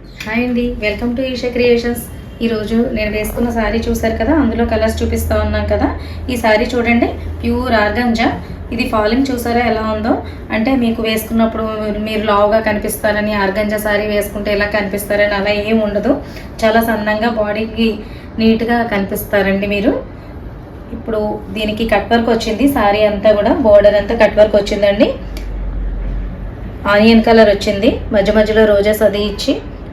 Hi అండి, welcome to Isha creations. ఈరోజు నేను వేసుకున్న శారీ చూసారు కదా, అందులో కలర్స్ చూపిస్తూ ఉన్నాం కదా. ఈ శారీ చూడండి, ప్యూర్ ఆర్గంజా. ఇది ఫాలింగ్ చూసారా ఎలా ఉందో. అంటే మీకు వేసుకున్నప్పుడు మీరు లావుగా కనిపిస్తారని, ఆర్గంజా శారీ వేసుకుంటే ఎలా కనిపిస్తారని అలా ఏం ఉండదు. చాలా సన్నంగా బాడీకి నీట్గా కనిపిస్తారండి మీరు. ఇప్పుడు దీనికి కట్ వర్క్ వచ్చింది. శారీ అంతా కూడా బోర్డర్ అంతా కట్ వర్క్ వచ్చిందండి. ఆనియన్ కలర్ వచ్చింది, మధ్య మధ్యలో రోజెస్ అది ఇచ్చి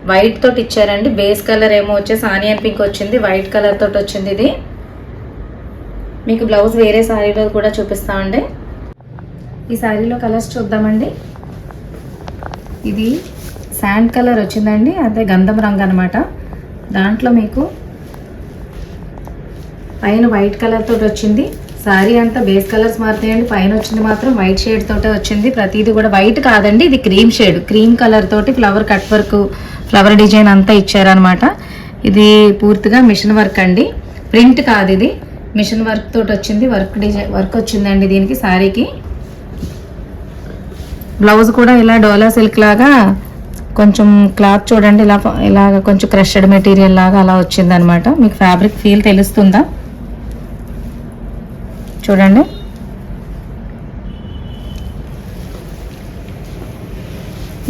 వైట్ తోటి ఇచ్చారండి. బేస్ కలర్ ఏమో వచ్చేసి ఆనియన్ పింక్ వచ్చింది, వైట్ కలర్ తోటి వచ్చింది. ఇది మీకు బ్లౌజ్ వేరే శారీలో కూడా చూపిస్తామండి. ఈ శారీలో కలర్స్ చూద్దామండి. ఇది శాండ్ కలర్ వచ్చిందండి, అదే గంధం రంగు అనమాట. దాంట్లో మీకు పైన వైట్ కలర్ తోటి వచ్చింది. శారీ అంతా బేస్ కలర్స్ మారుతాయండి. పైన వచ్చింది మాత్రం వైట్ షేడ్ తోటే వచ్చింది. ప్రతిదీ కూడా వైట్ కాదండి, ఇది క్రీమ్ షేడ్. క్రీమ్ కలర్ తోటి flower cut work, flower design అంతా ఇచ్చారనమాట. ఇది పూర్తిగా మిషన్ వర్క్ అండి, ప్రింట్ కాదు. ఇది మిషన్ వర్క్ తోటి వచ్చింది. వర్క్ వచ్చిందండి దీనికి. శారీకి బ్లౌజ్ కూడా ఇలా డోలా సిల్క్ లాగా కొంచెం క్లాత్ చూడండి, ఇలాగ కొంచెం క్రషడ్ మెటీరియల్ లాగా అలా వచ్చిందనమాట. మీకు ఫ్యాబ్రిక్ ఫీల్ తెలుస్తుందా చూడండి.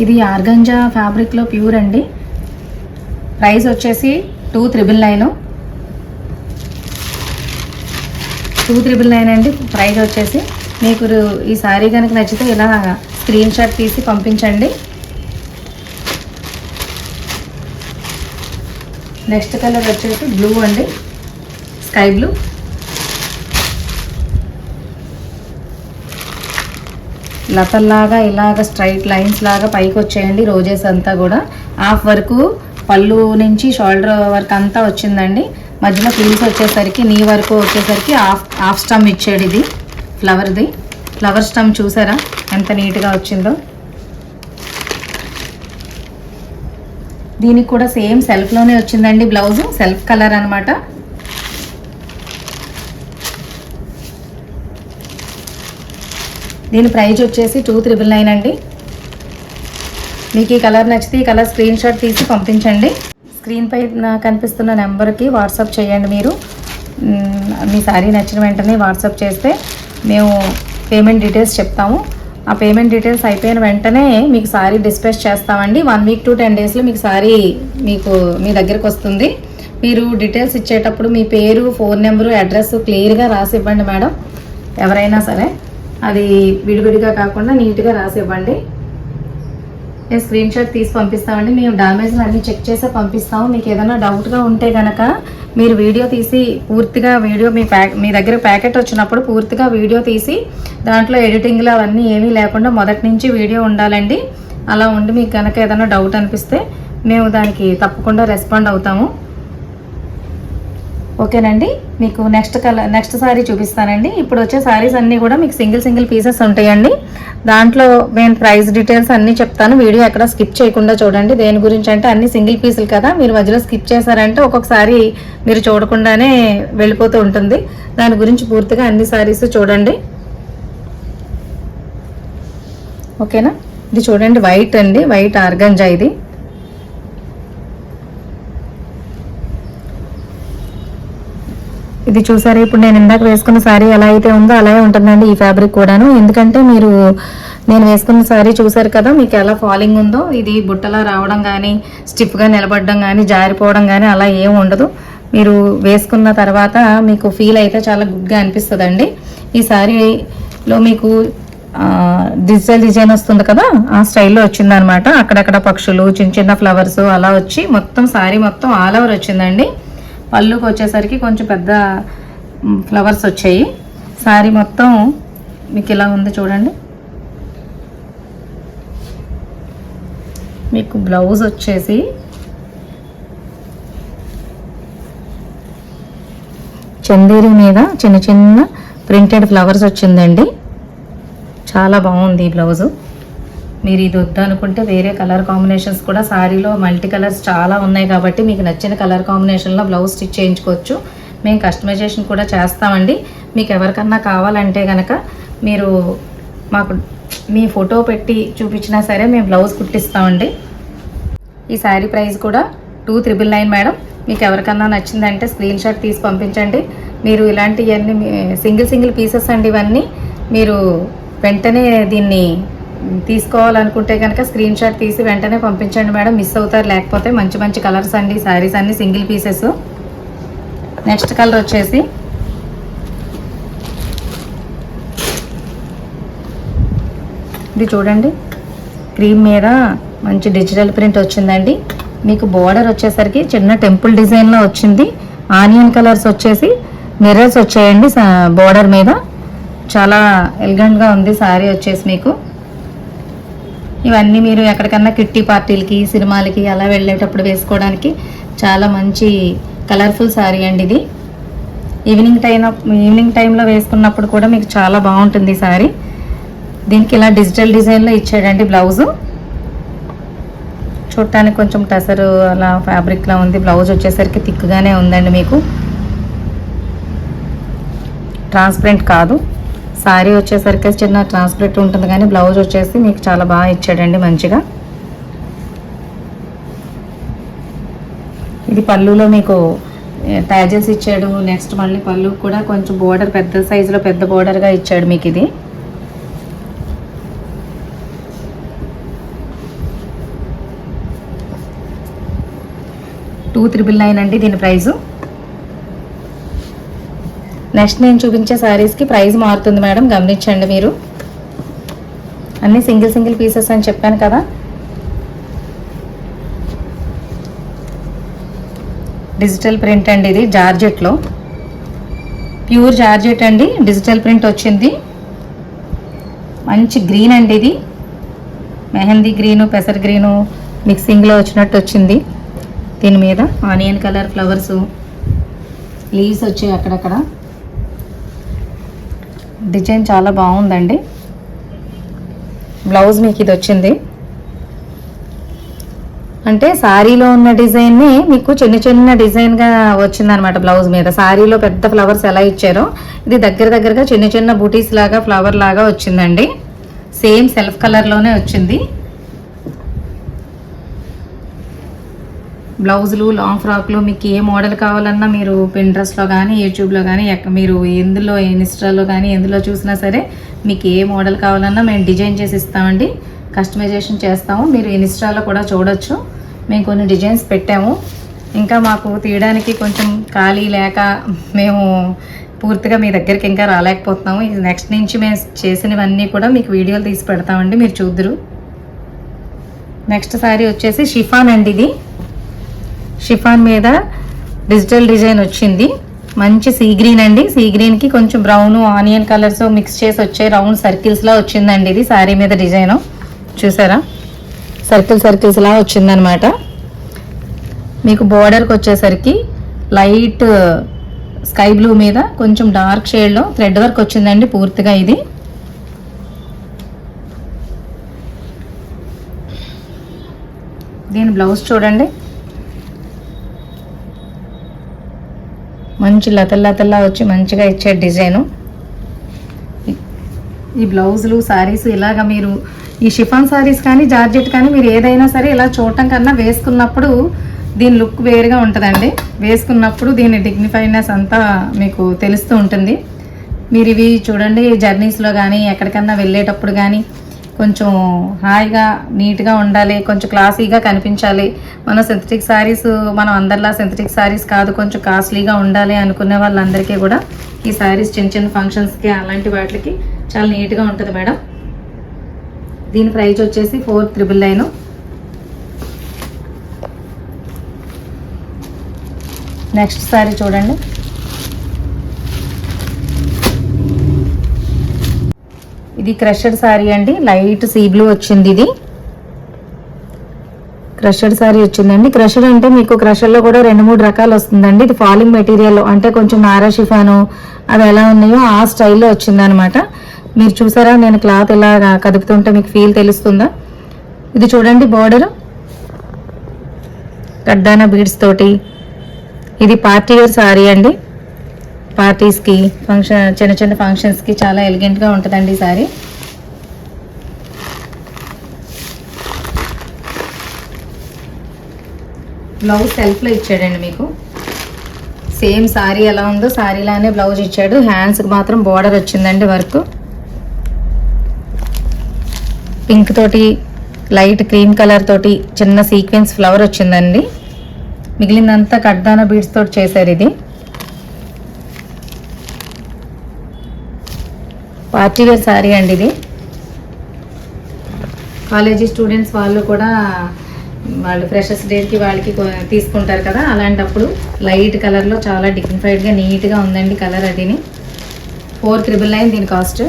ఇది ఆర్గంజా ఫ్యాబ్రిక్లో ప్యూర్ అండి. ప్రైస్ వచ్చేసి 2,999. 2,999 అండి ప్రైస్ వచ్చేసి. మీకు ఈ శారీ కనుక నచ్చితే ఇలా స్క్రీన్ షాట్ తీసి పంపించండి. నెక్స్ట్ కలర్ వచ్చేసి బ్లూ అండి, స్కై బ్లూ. లతల్లాగా ఇలాగ స్ట్రైట్ లైన్స్ లాగా పైకి వచ్చేయండి. రోజెస్ అంతా కూడా హాఫ్ వరకు పళ్ళు నుంచి షోల్డర్ వరకు అంతా వచ్చిందండి. మధ్యలో పీస్ వచ్చేసరికి నీ వరకు వచ్చేసరికి హాఫ్ స్టమ్ ఇచ్చాడు. ఇది ఫ్లవర్ది. ఫ్లవర్ స్టమ్ చూసారా ఎంత నీట్గా వచ్చిందో. దీనికి కూడా సేమ్ సెల్ఫ్లోనే వచ్చిందండి బ్లౌజు, సెల్ఫ్ కలర్ అనమాట. దీని ప్రైజ్ వచ్చేసి 2,999 అండి. మీకు ఈ కలర్ నచ్చితే ఈ కలర్ స్క్రీన్ షాట్ తీసి పంపించండి. స్క్రీన్ పై కనిపిస్తున్న నెంబర్కి వాట్సాప్ చేయండి. మీరు మీ శారీ నచ్చిన వెంటనే వాట్సాప్ చేస్తే మేము పేమెంట్ డీటెయిల్స్ చెప్తాము. ఆ పేమెంట్ డీటెయిల్స్ అయిపోయిన వెంటనే మీకు శారీ డిస్పాచ్ చేస్తామండి. 1 వీక్ to 10 డేస్లో మీకు శారీ మీ దగ్గరకు వస్తుంది. మీరు డీటెయిల్స్ ఇచ్చేటప్పుడు మీ పేరు, ఫోన్ నెంబరు, అడ్రస్ క్లియర్గా రాసి ఇవ్వండి మేడం. ఎవరైనా సరే అది విడివిడిగా కాకుండా నీట్గా రాసి ఇవ్వండి. నేను స్క్రీన్ షాట్ తీసి పంపిస్తామండి. మేము డామేజ్లు అన్నీ చెక్ చేసే పంపిస్తాము. మీకు ఏదైనా డౌట్గా ఉంటే కనుక మీరు వీడియో తీసి పూర్తిగా వీడియో మీ దగ్గర ప్యాకెట్ వచ్చినప్పుడు పూర్తిగా వీడియో తీసి దాంట్లో ఎడిటింగ్లు అవన్నీ ఏమీ లేకుండా మొదటి నుంచి వీడియో ఉండాలండి. అలా ఉండి మీకు కనుక ఏదైనా డౌట్ అనిపిస్తే మేము దానికి తప్పకుండా రెస్పాండ్ అవుతాము. ఓకేనండి. మీకు నెక్స్ట్ శారీ చూపిస్తానండి. ఇప్పుడు వచ్చే శారీస్ అన్నీ కూడా మీకు సింగిల్ పీసెస్ ఉంటాయండి. దాంట్లో నేను ప్రైస్ డీటెయిల్స్ అన్నీ చెప్తాను. వీడియో ఎక్కడ స్కిప్ చేయకుండా చూడండి. దేని గురించి అంటే అన్ని సింగిల్ పీసులు కదా, మీరు మధ్యలో స్కిప్ చేశారంటే ఒక్కొక్కసారి మీరు చూడకుండానే వెళ్ళిపోతూ ఉంటుంది. దాని గురించి పూర్తిగా అన్ని శారీస్ చూడండి. ఓకేనా. ఇది చూడండి, వైట్ అండి, వైట్ ఆర్గంజా. ఇది చూసారా, ఇప్పుడు నేను ఇందాక వేసుకున్న శారీ ఎలా అయితే ఉందో అలాగే ఉంటుందండి ఈ ఫ్యాబ్రిక్ కూడాను. ఎందుకంటే నేను వేసుకున్న శారీ చూసారు కదా, మీకు ఎలా ఫాలింగ్ ఉందో. ఇది బుట్టలా రావడం కానీ, స్టిఫ్గా నిలబడడం కానీ, జారిపోవడం కానీ అలా ఏం ఉండదు. మీరు వేసుకున్న తర్వాత మీకు ఫీల్ అయితే చాలా గుడ్గా అనిపిస్తుందండి. ఈ శారీలో మీకు డిజైన్ వస్తుంది కదా, ఆ స్టైల్లో వచ్చిందనమాట. అక్కడక్కడ పక్షులు, చిన్న ఫ్లవర్స్ అలా వచ్చి మొత్తం శారీ మొత్తం ఆల్ ఓవర్ వచ్చిందండి. పళ్ళుకి వచ్చేసరికి కొంచెం పెద్ద ఫ్లవర్స్ వచ్చాయి. శారీ మొత్తం మీకు ఇలా ఉంది చూడండి. మీకు బ్లౌజ్ వచ్చేసి చందేరి మీద చిన్న ప్రింటెడ్ ఫ్లవర్స్ వచ్చిందండి. చాలా బాగుంది ఈ బ్లౌజు. మీరు ఇది వద్దనుకుంటే వేరే కలర్ కాంబినేషన్స్ కూడా శారీలో మల్టీ కలర్స్ చాలా ఉన్నాయి కాబట్టి మీకు నచ్చిన కలర్ కాంబినేషన్లో బ్లౌజ్ స్టిచ్ చేయించుకోవచ్చు. మేము కస్టమైజేషన్ కూడా చేస్తామండి. మీకు ఎవరికన్నా కావాలంటే కనుక మీరు మాకు మీ ఫోటో పెట్టి చూపించినా సరే మేము బ్లౌజ్ కుట్టిస్తామండి. ఈ శారీ ప్రైస్ కూడా 2,999 మేడం. మీకు ఎవరికన్నా నచ్చిందంటే స్క్రీన్ షాట్ తీసి పంపించండి. మీరు ఇలాంటివన్నీ సింగిల్ పీసెస్ అండి ఇవన్నీ. మీరు వెంటనే దీన్ని తీసుకోవాలనుకుంటే కనుక స్క్రీన్ షాట్ తీసి వెంటనే పంపించండి మేడం, మిస్ అవుతారు. లేకపోతే మంచి కలర్స్ అండి శారీస్ అన్ని సింగిల్ పీసెస్. నెక్స్ట్ కలర్ వచ్చేసి ఇది చూడండి, క్రీమ్ మీద మంచి డిజిటల్ ప్రింట్ వచ్చిందండి. మీకు బోర్డర్ వచ్చేసరికి చిన్న టెంపుల్ డిజైన్లో వచ్చింది. ఆనియన్ కలర్స్ వచ్చేసి మిర్రర్స్ వచ్చాయండి బోర్డర్ మీద. చాలా ఎలిగెంట్గా ఉంది శారీ వచ్చేసి మీకు. ఇవన్నీ మీరు ఎక్కడికన్నా కిట్టి పార్టీలకి సినిమాలకి అలా వెళ్ళేటప్పుడు వేసుకోవడానికి చాలా మంచి కలర్ఫుల్ శారీ అండి ఇది. ఈవినింగ్ టైంలో వేసుకున్నప్పుడు కూడా మీకు చాలా బాగుంటుంది ఈ శారీ. దీనికి ఇలా డిజిటల్ డిజైన్లో ఇచ్చాడండి బ్లౌజు. చూడటానికి కొంచెం టసరు అలా ఫ్యాబ్రిక్లా ఉంది. బ్లౌజ్ వచ్చేసరికి థిక్గానే ఉందండి మీకు, ట్రాన్స్పరెంట్ కాదు. శారీ వచ్చేసరికి చిన్న ట్రాన్స్పరెంట్ ఉంటుంది కానీ బ్లౌజ్ వచ్చేసి మీకు చాలా బాగా ఇచ్చాడండి మంచిగా. ఇది పళ్ళులో మీకు ట్యాజెస్ ఇచ్చాడు. నెక్స్ట్ మళ్ళీ పళ్ళు కూడా కొంచెం బోర్డర్ పెద్ద సైజులో పెద్ద బోర్డర్గా ఇచ్చాడు మీకు. ఇది $2,999 అండి దీని ప్రైజు. నెక్స్ట్ నేను చూపించే శారీస్కి ప్రైస్ మారుతుంది మేడం, గమనించండి మీరు. అన్నీ సింగిల్ పీసెస్ అని చెప్పాను కదా. డిజిటల్ ప్రింట్ అండి ఇది, జార్జెట్లో ప్యూర్ జార్జెట్ అండి. డిజిటల్ ప్రింట్ వచ్చింది. మంచి గ్రీన్ అండి ఇది, మెహందీ గ్రీను పెసర్ గ్రీను మిక్సింగ్లో వచ్చినట్టు వచ్చింది. దీని మీద ఆనియన్ కలర్ ఫ్లవర్స్ లీవ్స్ వచ్చాయి అక్కడక్కడ. డిజైన్ చాలా బాగుందండి. బ్లౌజ్ మీకు ఇది వచ్చింది. అంటే శారీలో ఉన్న డిజైన్ని మీకు చిన్న డిజైన్గా వచ్చిందనమాట బ్లౌజ్ మీద. శారీలో పెద్ద ఫ్లవర్స్ ఎలా ఇచ్చారో ఇది దగ్గరగా చిన్న బూటీస్ లాగా ఫ్లవర్ లాగా వచ్చిందండి. సేమ్ సెల్ఫ్ కలర్లోనే వచ్చింది. బ్లౌజులు లాంగ్ ఫ్రాక్లు మీకు ఏ మోడల్ కావాలన్నా మీరు పింట్రెస్ట్లో కానీ యూట్యూబ్లో కానీ మీరు ఎందులో ఇన్స్టాలో కానీ ఎందులో చూసినా సరే మీకు ఏ మోడల్ కావాలన్నా మేము డిజైన్ చేసి ఇస్తామండి, కస్టమైజేషన్ చేస్తాము. మీరు ఇన్స్టాలో కూడా చూడొచ్చు. మేము కొన్ని డిజైన్స్ పెట్టాము. ఇంకా మాకు తీయడానికి కొంచెం ఖాళీ లేక మేము పూర్తిగా మీ దగ్గరికి ఇంకా రాలేకపోతున్నాము. ఇది నెక్స్ట్ నుంచి మేము చేసినవన్నీ కూడా మీకు వీడియోలు తీసి పెడతామండి, మీరు చూద్దరు. నెక్స్ట్ శారీ వచ్చేసి షిఫాన్ అండి. ఇది షిఫాన్ మీద డిజిటల్ డిజైన్ వచ్చింది. మంచి సీ గ్రీన్ అండి. సీ గ్రీన్కి కొంచెం బ్రౌన్ ఆనియన్ కలర్స్ మిక్స్ చేసి వచ్చే రౌండ్ సర్కిల్స్లా వచ్చిందండి ఇది శారీ మీద డిజైన్. చూసారా, సర్కిల్స్లా వచ్చిందనమాట. మీకు బోర్డర్కి వచ్చేసరికి లైట్ స్కై బ్లూ మీద కొంచెం డార్క్ షేడ్లో థ్రెడ్ వర్క్ వచ్చిందండి పూర్తిగా. ఇది దీని బ్లౌజ్ చూడండి, మంచి లతల్లా వచ్చి మంచిగా ఇచ్చే డిజైను. ఈ బ్లౌజులు శారీస్ ఇలాగ మీరు ఈ షిఫాన్ శారీస్ కానీ జార్జెట్ కానీ మీరు ఏదైనా సరే ఇలా చూడటం కన్నా వేసుకున్నప్పుడు దీని లుక్ వేరుగా ఉంటుందండి. వేసుకున్నప్పుడు దీని డిగ్నిఫైడ్నెస్ అంతా మీకు తెలుస్తూ ఉంటుంది. మీరు ఇవి చూడండి, జర్నీస్లో కానీ ఎక్కడికన్నా వెళ్ళేటప్పుడు కానీ కొంచెం హాయిగా నీట్గా ఉండాలి, కొంచెం క్లాసీగా కనిపించాలి. మన సింథటిక్ శారీస్ మనం అందరిలా సింథటిక్ శారీస్ కాదు, కొంచెం కాస్ట్లీగా ఉండాలి అనుకునే వాళ్ళందరికీ కూడా ఈ శారీస్ చిన్న ఫంక్షన్స్కి అలాంటి వాటికి చాలా నీట్గా ఉంటుంది మేడం. దీని ప్రైస్ వచ్చేసి 4,999. నెక్స్ట్ శారీ చూడండి, ఇది క్రషెడ్ శారీ అండి. లైట్ సీ బ్లూ వచ్చింది. ఇది క్రషెడ్ శారీ వచ్చిందండి. క్రషెడ్ అంటే మీకు క్రషర్లో కూడా 2-3 రకాలు వస్తుందండి. ఇది ఫాలింగ్ మెటీరియల్ అంటే కొంచెం నారా షిఫాను అవి ఎలా ఉన్నాయో ఆ స్టైల్లో వచ్చిందనమాట. మీరు చూసారా, నేను క్లాత్ ఇలా కదుపుతుంటే మీకు ఫీల్ తెలుస్తుందా? ఇది చూడండి, బార్డర్ కడ్డానా బీడ్స్ తోటి. ఇది పార్టీ వేర్ శారీ అండి. పార్టీస్కి చిన్న ఫంక్షన్స్కి చాలా ఎలిగెంట్గా ఉంటుందండి ఈ శారీ. బ్లౌజ్ సెల్ఫ్లో ఇచ్చాడండి మీకు. సేమ్ శారీ ఎలా ఉందో శారీలానే బ్లౌజ్ ఇచ్చాడు. హ్యాండ్స్కి మాత్రం బోర్డర్ వచ్చిందండి వర్క్. పింక్ తోటి లైట్ క్రీమ్ కలర్ తోటి చిన్న సీక్వెన్స్ ఫ్లవర్ వచ్చిందండి. మిగిలిందంతా కడ్దానా బీడ్స్ తోటి చేశారు. ఇది పార్టీ వేర్ శారీ అండి. ఇది కాలేజీ స్టూడెంట్స్ వాళ్ళు కూడా వాళ్ళు ఫ్రెషర్స్ డేకి వాళ్ళకి తీసుకుంటారు కదా, అలాంటప్పుడు లైట్ కలర్లో చాలా డిగ్నిఫైడ్గా నీట్గా ఉందండి కలర్. అదిని 4,999 దీని కాస్ట్.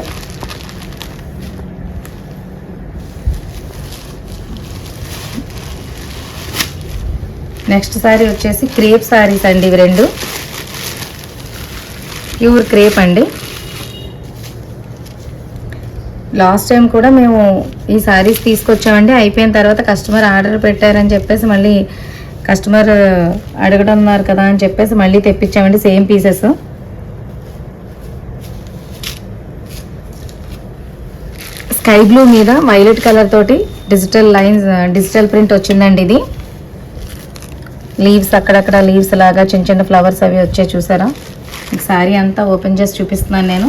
నెక్స్ట్ శారీ వచ్చేసి క్రేప్ శారీస్ అండి. ఇవి రెండు ప్యూర్ క్రేప్ అండి. లాస్ట్ టైం కూడా మేము ఈ శారీస్ తీసుకొచ్చామండి. అయిపోయిన తర్వాత కస్టమర్ ఆర్డర్ పెట్టారని చెప్పేసి మళ్ళీ కస్టమర్ అడగడం ఉన్నారు కదా అని చెప్పేసి మళ్ళీ తెప్పించామండి సేమ్ పీసెస్. స్కై బ్లూ మీద వైలెట్ కలర్ తోటి డిజిటల్ ప్రింట్ వచ్చిందండి. ఇది లీవ్స్ అక్కడక్కడ లీవ్స్ లాగా చిన్న చిన్న ఫ్లవర్స్ అవి వచ్చాయి చూసారా. శారీ అంతా ఓపెన్ చేసి చూపిస్తున్నాను నేను.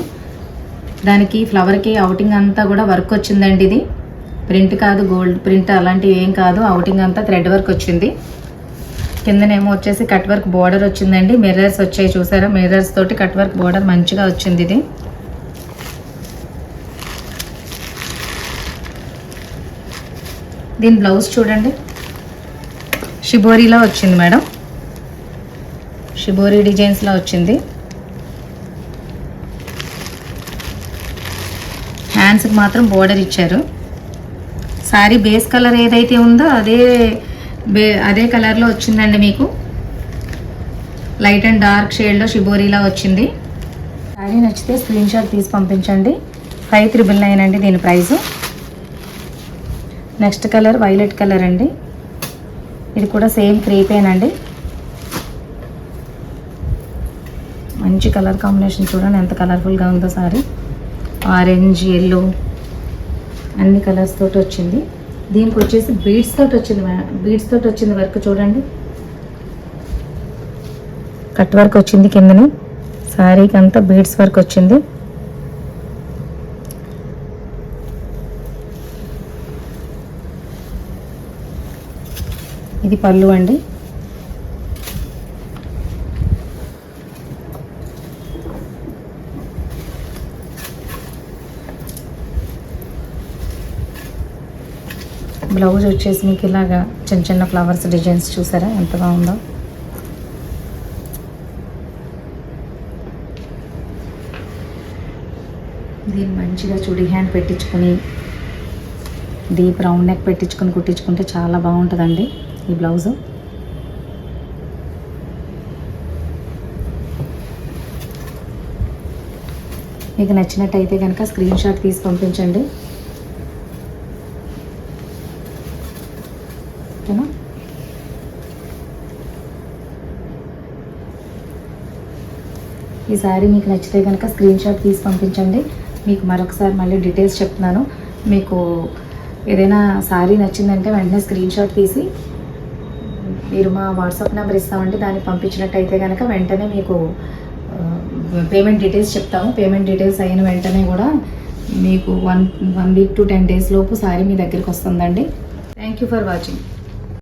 దానికి ఫ్లవర్కి అవుటింగ్ అంతా కూడా వర్క్ వచ్చిందండి. ఇది ప్రింట్ కాదు, గోల్డ్ ప్రింట్ అలాంటివి ఏం కాదు. అవుటింగ్ అంతా థ్రెడ్ వర్క్ వచ్చింది. కిందనేమో వచ్చేసి కట్ వర్క్ బోర్డర్ వచ్చిందండి. మిర్రర్స్ వచ్చాయి చూసారా. మిర్రర్స్ తోటి కట్ వర్క్ బోర్డర్ మంచిగా వచ్చింది. ఇది దీని బ్లౌజ్ చూడండి. షిబోరీలో వచ్చింది మేడం. షిబోరీ డిజైన్స్లో వచ్చింది. హ్యాండ్స్కి మాత్రం బోర్డర్ ఇచ్చారు. శారీ బేస్ కలర్ ఏదైతే ఉందో అదే కలర్లో వచ్చిందండి మీకు. లైట్ అండ్ డార్క్ షేడ్లో షిబోరీలా వచ్చింది. శారీ నచ్చితే స్క్రీన్ షాట్ తీసి పంపించండి. 5,999 అండి దీని price. Next colour violet colour అండి. ఇది కూడా సేమ్ క్రేపేనండి. మంచి కలర్ కాంబినేషన్ చూడండి ఎంత కలర్ఫుల్గా ఉందో సారీ. ఆరెంజ్, ఎల్లో అన్ని కలర్స్ తోటి వచ్చింది. దీనికి వచ్చేసి బీడ్స్ తోటి వచ్చింది వర్క్ చూడండి. కట్ వర్క్ వచ్చింది కిందని. శారీకి అంతా బీడ్స్ వర్క్ వచ్చింది. ఇది పళ్ళు అండి. బ్లౌజ్ వచ్చేసి మీకు ఇలాగా చిన్న చిన్న ఫ్లవర్స్ డిజైన్స్ చూసారా ఎంత బాగుందో. దీన్ని మంచిగా చుడి హ్యాండ్ పెట్టించుకొని డీప్ రౌండ్ నెక్ పెట్టించుకొని కుట్టించుకుంటే చాలా బాగుంటుందండి ఈ బ్లౌజు. మీకు నచ్చినట్టయితే కనుక స్క్రీన్ షాట్ తీసి పంపించండి. ఓకేనా. ఈ శారీ మీకు నచ్చితే కనుక స్క్రీన్ షాట్ తీసి పంపించండి. మీకు మరొకసారి మళ్ళీ డీటెయిల్స్ చెప్తున్నాను. మీకు ఏదైనా శారీ నచ్చిందంటే వెంటనే స్క్రీన్ షాట్ తీసి మీరు మా వాట్సాప్ నెంబర్ ఇస్తామండి. దాన్ని పంపించినట్టయితే కనుక వెంటనే మీకు పేమెంట్ డీటెయిల్స్ చెప్తాము. పేమెంట్ డీటెయిల్స్ అయిన వెంటనే కూడా మీకు 1 వీక్ to 10 days లోపు శారీ మీ దగ్గరికి వస్తుందండి. Thank you for watching.